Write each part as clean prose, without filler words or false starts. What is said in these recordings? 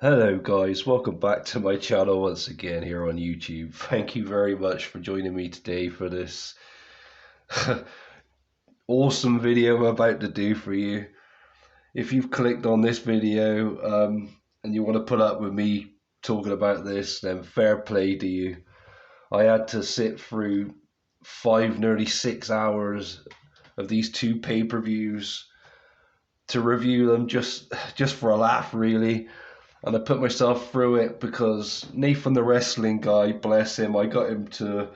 Hello guys, welcome back to my channel once again here on YouTube. Thank you very much for joining me today for this awesome video I'm about to do for you. If you've clicked on this video and you want to put up with me talking about this, then fair play to you. I had to sit through 5, nearly 6 hours of these two pay-per-views to review them just for a laugh, really. And I put myself through it because Nathan the wrestling guy, bless him, I got him to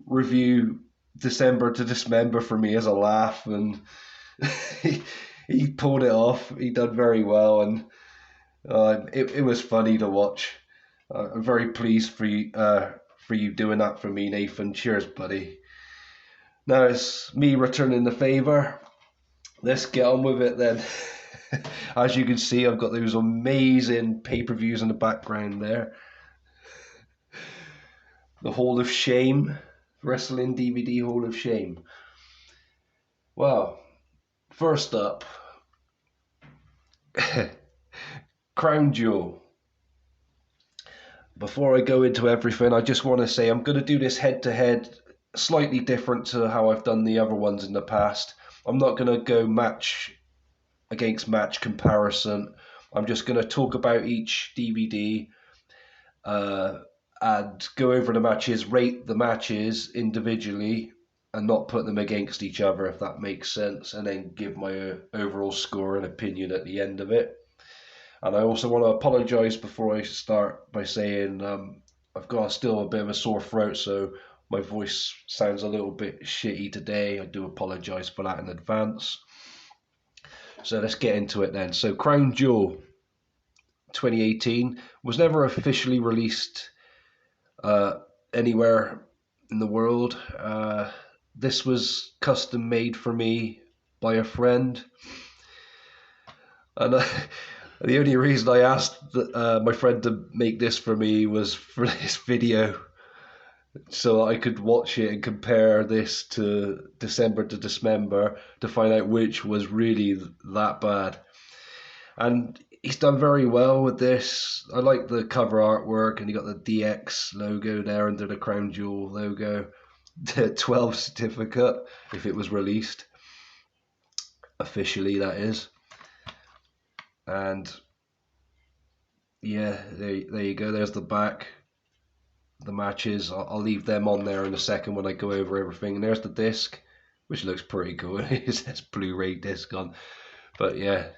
review December to Dismember for me as a laugh, and he pulled it off. He done very well, and it was funny to watch. I'm very pleased for you doing that for me, Nathan. Cheers, buddy. Now it's me returning the favour. Let's get on with it then. As you can see, I've got those amazing pay-per-views in the background there. The Hall of Shame, Wrestling DVD Hall of Shame. Well, first up, Crown Jewel. Before I go into everything, I just want to say I'm going to do this head-to-head, slightly different to how I've done the other ones in the past. I'm not going to go match against match comparison. I'm just going to talk about each DVD and go over the matches, rate the matches individually, and not put them against each other, if that makes sense, and then give my overall score and opinion at the end of it. And I also want to apologise before I start by saying I've got still a bit of a sore throat, so my voice sounds a little bit shitty today. I do apologise for that in advance. So let's get into it then. So Crown Jewel 2018 was never officially released anywhere in the world. This was custom made for me by a friend. And the only reason I asked my friend to make this for me was for this video, so I could watch it and compare this to December to Dismember to find out which was really that bad. And he's done very well with this. I like the cover artwork, and you got the DX logo there under the Crown Jewel logo. The 12 certificate, if it was released officially, that is. And yeah, there you go. There's the back. The matches, I'll leave them on there in a second when I go over everything. And there's the disc, which looks pretty cool. It says Blu-ray disc on. But yeah,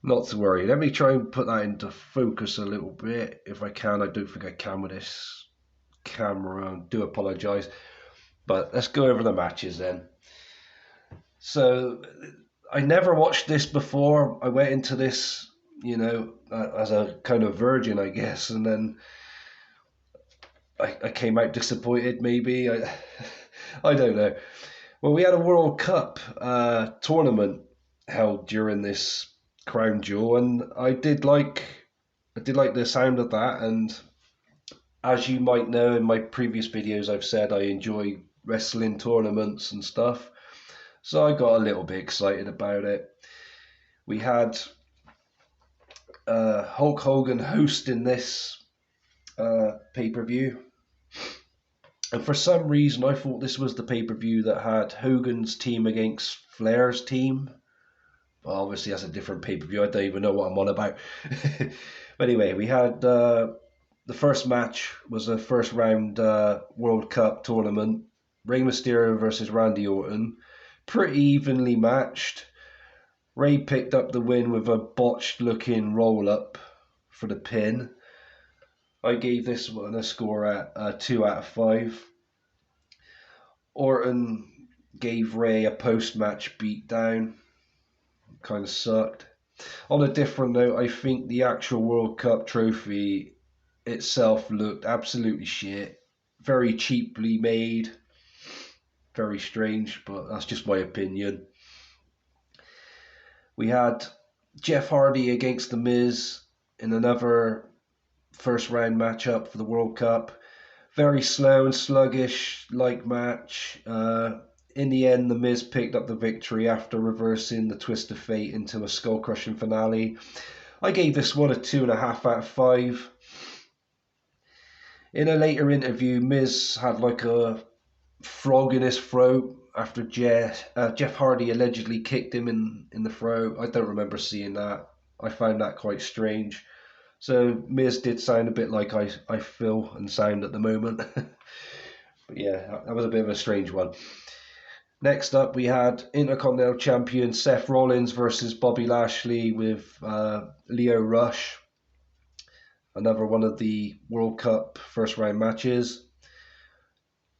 not to worry. Let me try and put that into focus a little bit if I can. I don't think I can with this camera. I do apologise. But let's go over the matches then. So I never watched this before. I went into this, as a kind of virgin, I guess, and then I came out disappointed, maybe. I don't know. Well, we had a World Cup tournament held during this Crown Jewel, and I did like the sound of that. And as you might know, in my previous videos, I've said I enjoy wrestling tournaments and stuff, so I got a little bit excited about it. We had Hulk Hogan hosting this pay-per-view. And for some reason, I thought this was the pay-per-view that had Hogan's team against Flair's team. Well, obviously, that's a different pay-per-view. I don't even know what I'm on about. But anyway, we had the first match was a first round World Cup tournament. Rey Mysterio versus Randy Orton. Pretty evenly matched. Rey picked up the win with a botched-looking roll-up for the pin. I gave this one a score at 2 out of 5. Orton gave Rey a post-match beatdown. Kind of sucked. On a different note, I think the actual World Cup trophy itself looked absolutely shit. Very cheaply made. Very strange, but that's just my opinion. We had Jeff Hardy against The Miz in another first round matchup for the World Cup. Very slow and sluggish like match. In the end, The Miz picked up the victory after reversing the twist of fate into a skull crushing finale. I gave this one a 2.5 out of 5. In a later interview, Miz had like a frog in his throat after Jeff Hardy allegedly kicked him in the throat. I don't remember seeing that. I found that quite strange. So Miz did sound a bit like I feel and sound at the moment. But yeah, that was a bit of a strange one. Next up, we had Intercontinental Champion Seth Rollins versus Bobby Lashley with Lio Rush. Another one of the World Cup first round matches.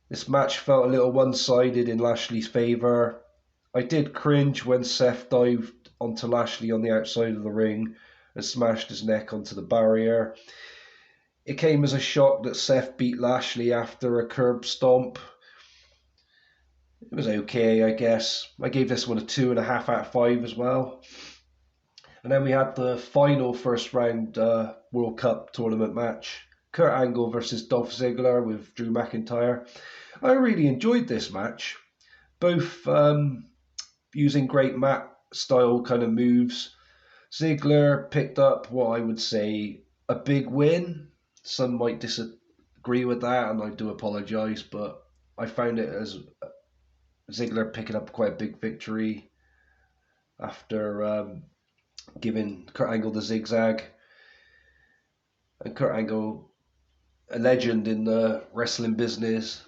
This match felt a little one-sided in Lashley's favour. I did cringe when Seth dived onto Lashley on the outside of the ring and smashed his neck onto the barrier. It came as a shock that Seth beat Lashley after a curb stomp. It was okay, I guess. I gave this one a 2.5 out of 5 as well. And then we had the final first round World Cup tournament match. Kurt Angle versus Dolph Ziggler with Drew McIntyre. I really enjoyed this match. Both using great mat style kind of moves. Ziggler picked up what I would say a big win. Some might disagree with that, and I do apologise, but I found it as Ziggler picking up quite a big victory after giving Kurt Angle the zigzag. And Kurt Angle, a legend in the wrestling business.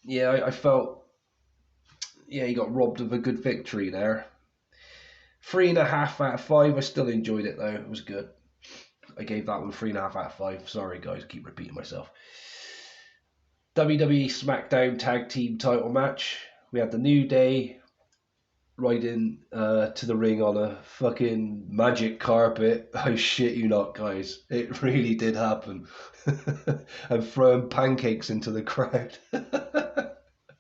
Yeah, I felt, he got robbed of a good victory there. 3.5 out of 5. I still enjoyed it though. It was good. I gave that one 3.5 out of 5. Sorry guys, keep repeating myself. WWE SmackDown Tag Team title match. We had the New Day riding to the ring on a fucking magic carpet. I shit you not, guys. It really did happen. And throwing pancakes into the crowd.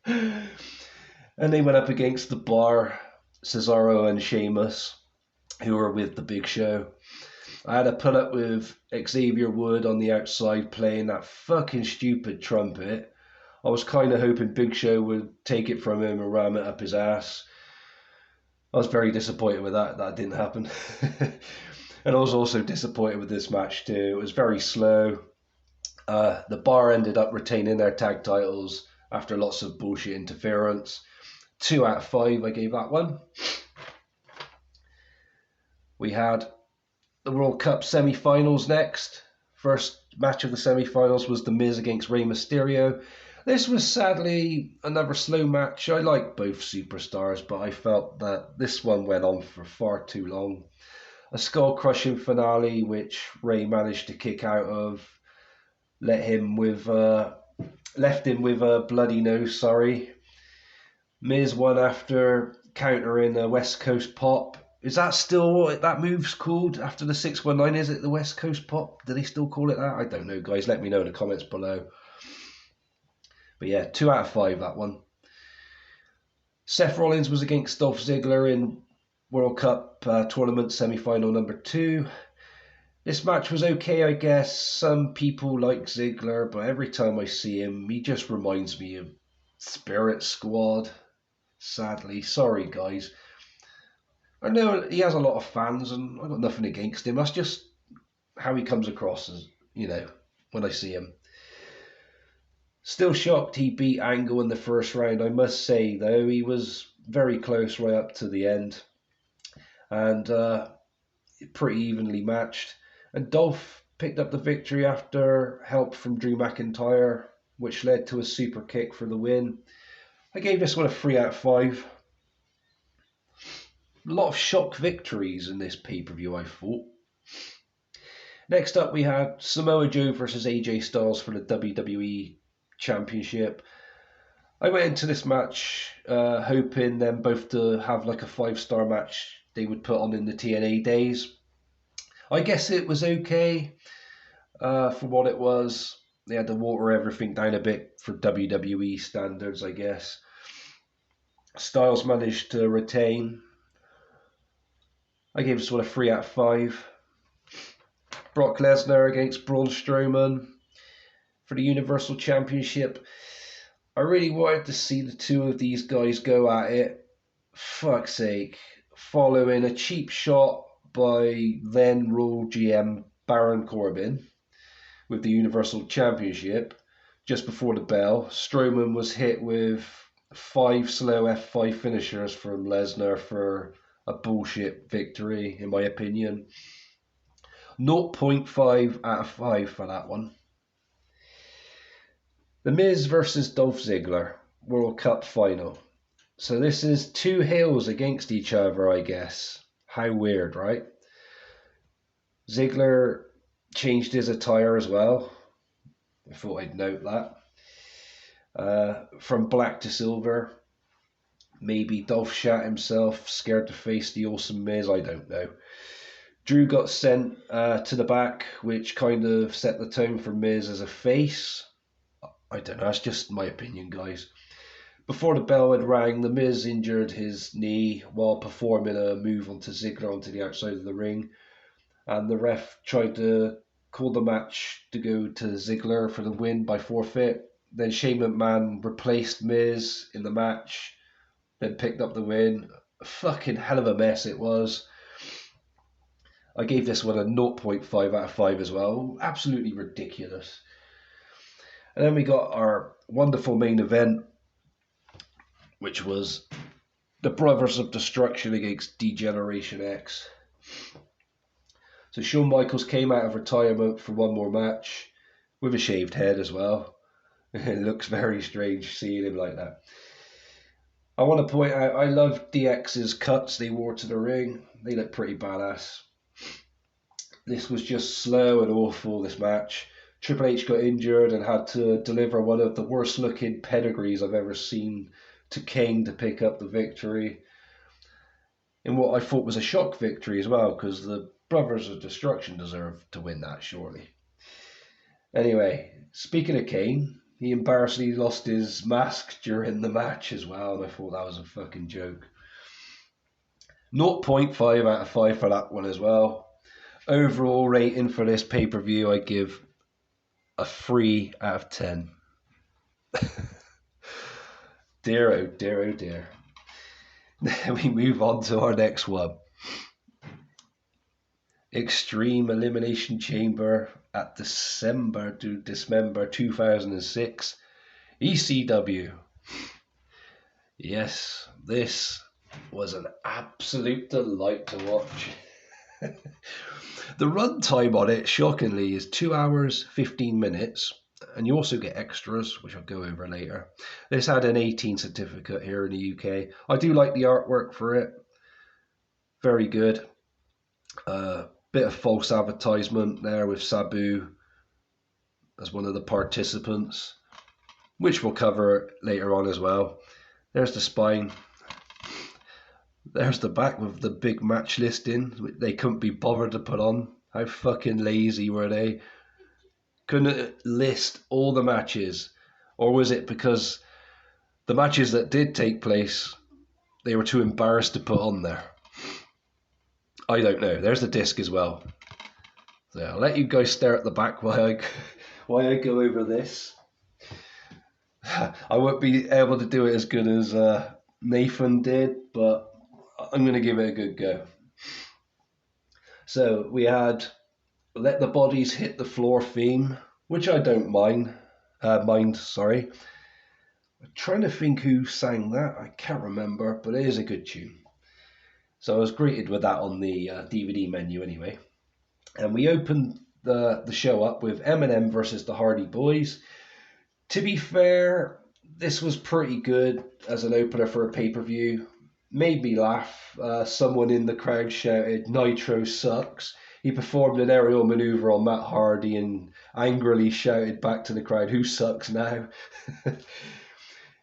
And they went up against the Bar, Cesaro and Sheamus, who were with the Big Show. I had a pull up with Xavier Wood on the outside playing that fucking stupid trumpet. I was kind of hoping Big Show would take it from him and ram it up his ass. I was very disappointed with that. That didn't happen. And I was also disappointed with this match too. It was very slow. The Bar ended up retaining their tag titles after lots of bullshit interference. 2 out of 5, I gave that one. We had the World Cup semi-finals next. First match of the semi-finals was The Miz against Rey Mysterio. This was sadly another slow match. I like both superstars, but I felt that this one went on for far too long. A skull-crushing finale, which Rey managed to kick out of, left him with a bloody nose. Miz won after countering a West Coast pop. Is that still what that move's called after the 619? Is it the West Coast pop? Do they still call it that? I don't know, guys. Let me know in the comments below. But yeah, 2 out of 5, that one. Seth Rollins was against Dolph Ziggler in World Cup tournament semi-final number 2. This match was okay, I guess. Some people like Ziggler, but every time I see him, he just reminds me of Spirit Squad. Sadly. Sorry, guys. I know he has a lot of fans, and I've got nothing against him. That's just how he comes across, as when I see him. Still shocked he beat Angle in the first round, I must say, though. He was very close right up to the end. And pretty evenly matched. And Dolph picked up the victory after help from Drew McIntyre, which led to a super kick for the win. I gave this one a 3 out of 5. A lot of shock victories in this pay-per-view, I thought. Next up, we had Samoa Joe versus AJ Styles for the WWE Championship. I went into this match hoping them both to have like a 5-star match they would put on in the TNA days. I guess it was okay for what it was. They had to water everything down a bit for WWE standards, I guess. Styles managed to retain. I gave this one a 3 out of 5. Brock Lesnar against Braun Strowman for the Universal Championship. I really wanted to see the two of these guys go at it. Fuck's sake. Following a cheap shot by then Raw GM Baron Corbin with the Universal Championship. Just before the bell, Strowman was hit with 5 slow F5 finishers from Lesnar for a bullshit victory, in my opinion. 0.5 out of 5 for that one. The Miz versus Dolph Ziggler World Cup final. So this is 2 heels against each other, I guess. How weird, right? Ziggler changed his attire as well. I thought I'd note that. From black to silver. Maybe Dolph shat himself, scared to face the awesome Miz, I don't know. Drew got sent to the back, which kind of set the tone for Miz as a face. I don't know, that's just my opinion, guys. Before the bell had rang, the Miz injured his knee while performing a move onto Ziggler onto the outside of the ring. And the ref tried to call the match to go to Ziggler for the win by forfeit. Then Shane McMahon replaced Miz in the match, then picked up the win. A fucking hell of a mess it was. I gave this one a 0.5 out of 5 as well. Absolutely ridiculous. And then we got our wonderful main event, which was the Brothers of Destruction against D-Generation X. So Shawn Michaels came out of retirement for one more match with a shaved head as well. It looks very strange seeing him like that. I want to point out, I love DX's cuts they wore to the ring. They look pretty badass. This was just slow and awful, this match. Triple H got injured and had to deliver one of the worst looking pedigrees I've ever seen to Kane to pick up the victory. In what I thought was a shock victory as well, because the Brothers of Destruction deserved to win that, surely. Anyway, speaking of Kane, he embarrassingly lost his mask during the match as well, and I thought that was a fucking joke. 0.5 out of 5 for that one as well. Overall rating for this pay-per-view, I give a 3 out of 10. Dear, oh dear, oh dear. Then we move on to our next one. Extreme Elimination Chamber at Dismember 2006. ECW. Yes, this was an absolute delight to watch. The runtime on it, shockingly, is 2 hours, 15 minutes. And you also get extras, which I'll go over later. This had an 18 certificate here in the UK. I do like the artwork for it. Very good. Bit of false advertisement there with Sabu as one of the participants, which we'll cover later on as well. There's the spine. There's the back with the big match listing they couldn't be bothered to put on. How fucking lazy were they? Couldn't list all the matches, or was it because the matches that did take place they were too embarrassed to put on there? I don't know. There's the disc as well. So I'll let you guys stare at the back while I go over this. I won't be able to do it as good as Nathan did, but I'm going to give it a good go. So we had Let the Bodies Hit the Floor theme, which I don't mind. I'm trying to think who sang that. I can't remember, but it is a good tune. So I was greeted with that on the DVD menu anyway. And we opened the show up with Eminem versus the Hardy Boys. To be fair, this was pretty good as an opener for a pay-per-view. Made me laugh. Someone in the crowd shouted, "Nitro sucks." He performed an aerial maneuver on Matt Hardy and angrily shouted back to the crowd, "Who sucks now?"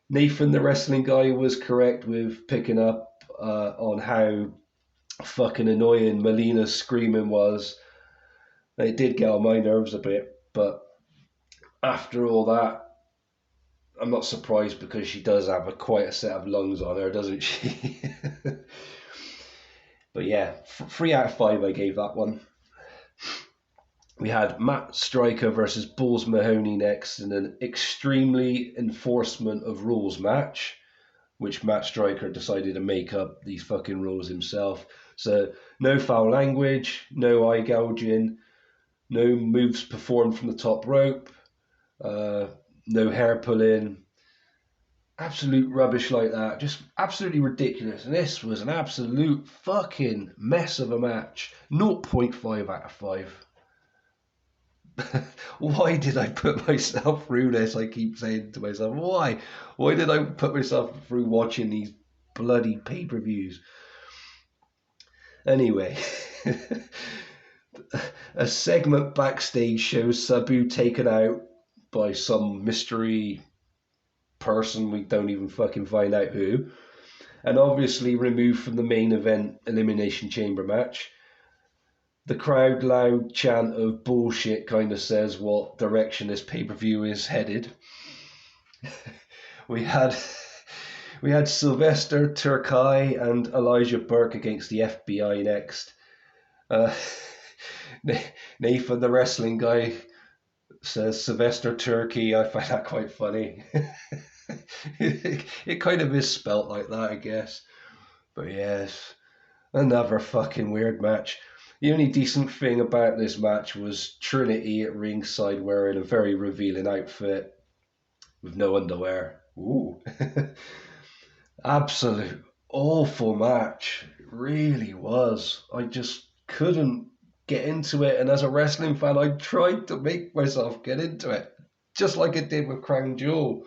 Nathan, the wrestling guy, was correct with picking up on how fucking annoying Melina's screaming was. It did get on my nerves a bit, but after all that, I'm not surprised because she does have quite a set of lungs on her, doesn't she? But yeah, 3 out of 5 I gave that one. We had Matt Striker versus Balls Mahoney next in an extremely enforcement of rules match, which Matt Striker decided to make up these fucking rules himself. So no foul language, no eye gouging, no moves performed from the top rope, no hair pulling, absolute rubbish like that. Just absolutely ridiculous. And this was an absolute fucking mess of a match. 0.5 out of 5. Why did I put myself through this? I keep saying to myself, why? Why did I put myself through watching these bloody pay-per-views? Anyway, a segment backstage shows Sabu taken out by some mystery person, we don't even fucking find out who, and obviously removed from the main event Elimination Chamber match. The crowd loud chant of bullshit kind of says what direction this pay-per-view is headed. We had Sylvester Terkay and Elijah Burke against the FBI next. Nathan, the wrestling guy, says Sylvester Turkey. I find that quite funny. It kind of is spelt like that, I guess. But yes, another fucking weird match. The only decent thing about this match was Trinity at ringside wearing a very revealing outfit with no underwear. Ooh. Absolute awful match. It really was. I just couldn't get into it. And as a wrestling fan, I tried to make myself get into it. Just like I did with Crown Jewel.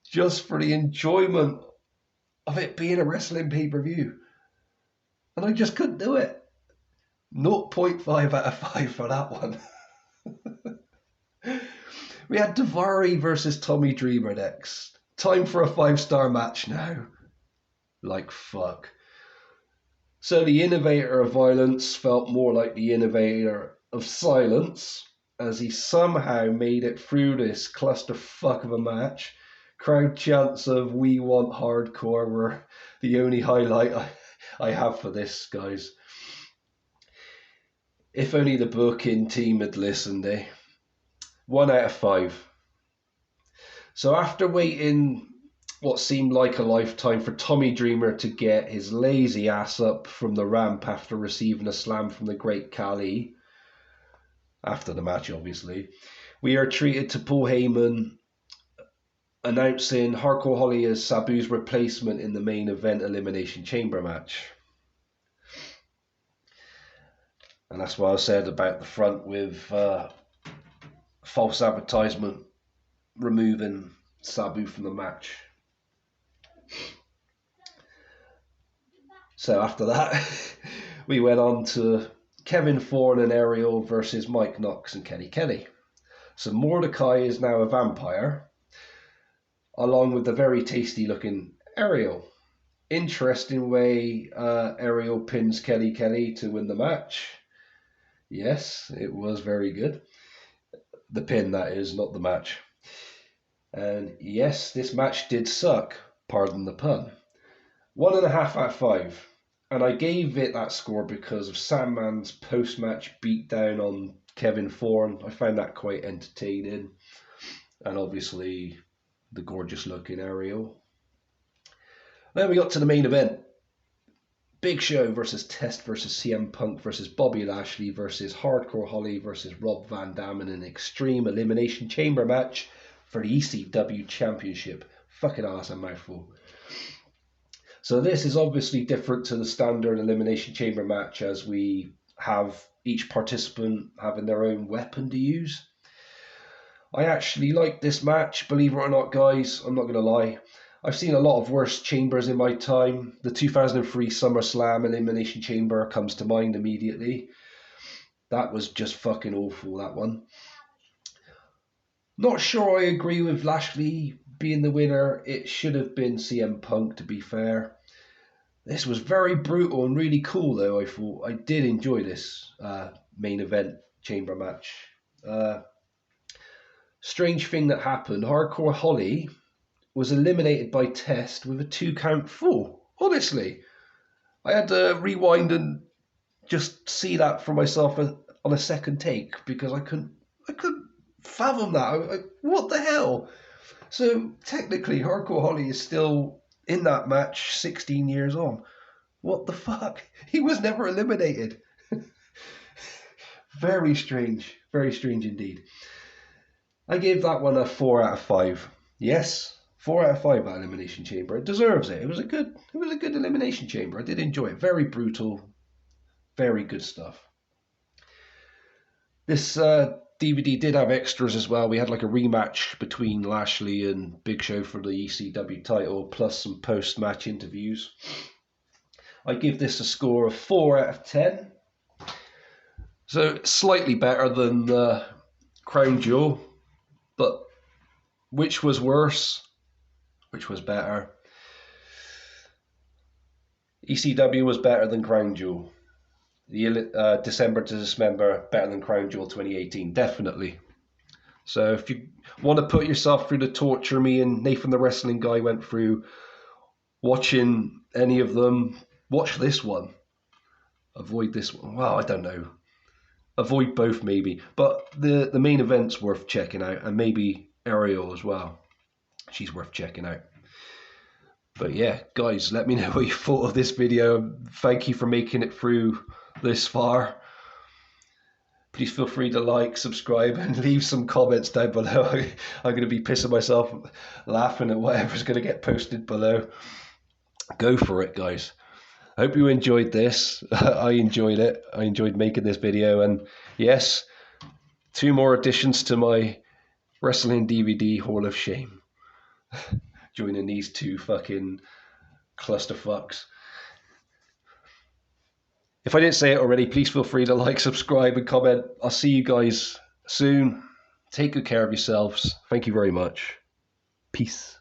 Just for the enjoyment of it being a wrestling pay-per-view. And I just couldn't do it. 0.5 out of 5 for that one. We had Daivari versus Tommy Dreamer next. Time for a 5-star match now. Like fuck. So the innovator of violence felt more like the innovator of silence as he somehow made it through this clusterfuck of a match. Crowd chants of "We want hardcore" were the only highlight I have for this, guys. If only the booking team had listened, eh? 1 out of 5. So after waiting what seemed like a lifetime for Tommy Dreamer to get his lazy ass up from the ramp after receiving a slam from the Great Khali, after the match obviously, we are treated to Paul Heyman announcing Hardcore Holly as Sabu's replacement in the main event Elimination Chamber match. And that's what I said about the front with false advertisement removing Sabu from the match. So after that, we went on to Kevin Thorne and Ariel versus Mike Knox and Kenny Kelly. So Mordecai is now a vampire, along with the very tasty looking Ariel. Interesting way Ariel pins Kelly to win the match. Yes, it was very good. The pin, that is, not the match. And yes, this match did suck, pardon the pun. 1.5 out of 5. And I gave it that score because of Sandman's post-match beatdown on Kevin Thorne. I found that quite entertaining. And obviously, the gorgeous looking Ariel. Then we got to the main event. Big Show versus Test versus CM Punk versus Bobby Lashley versus Hardcore Holly versus Rob Van Dam in an Extreme Elimination Chamber match for the ECW Championship. Fucking ass, a mouthful. So this is obviously different to the standard Elimination Chamber match, as we have each participant having their own weapon to use. I actually like this match, believe it or not, guys. I'm not going to lie. I've seen a lot of worse chambers in my time. The 2003 SummerSlam Elimination Chamber comes to mind immediately. That was just fucking awful, that one. Not sure I agree with Lashley being the winner. It should have been CM Punk, to be fair. This was very brutal and really cool, though, I thought. I did enjoy this main event chamber match. Strange thing that happened. Hardcore Holly was eliminated by Test with a 2-count fall. Honestly, I had to rewind and just see that for myself on a second take because I couldn't fathom that. What the hell? So technically, Hardcore Holly is still in that match 16 years on. What the fuck? He was never eliminated. Very strange. Very strange indeed. I gave that one a 4 out of 5. Yes, 4 out of 5 at Elimination Chamber. It deserves it. It was a good Elimination Chamber. I did enjoy it. Very brutal. Very good stuff. This DVD did have extras as well. We had like a rematch between Lashley and Big Show for the ECW title, plus some post-match interviews. I give this a score of 4 out of 10. So slightly better than Crown Jewel, but which was worse? Which was better? ECW was better than Crown Jewel. The December to Dismember better than Crown Jewel 2018, definitely. So if you want to put yourself through the torture me and Nathan the Wrestling Guy went through watching any of them, watch this one. Avoid this one. Well, I don't know. Avoid both maybe. But the main event's worth checking out, and maybe Ariel as well. She's worth checking out. But yeah, guys, let me know what you thought of this video. Thank you for making it through this far. Please feel free to like, subscribe, and leave some comments down below. I'm going to be pissing myself laughing at whatever's going to get posted below. Go for it, guys. I hope you enjoyed this. I enjoyed it. I enjoyed making this video. And yes, 2 more additions to my Wrestling DVD Hall of Shame. Joining these 2 fucking clusterfucks. If I didn't say it already, please feel free to like, subscribe, and comment. I'll see you guys soon. Take good care of yourselves. Thank you very much. Peace.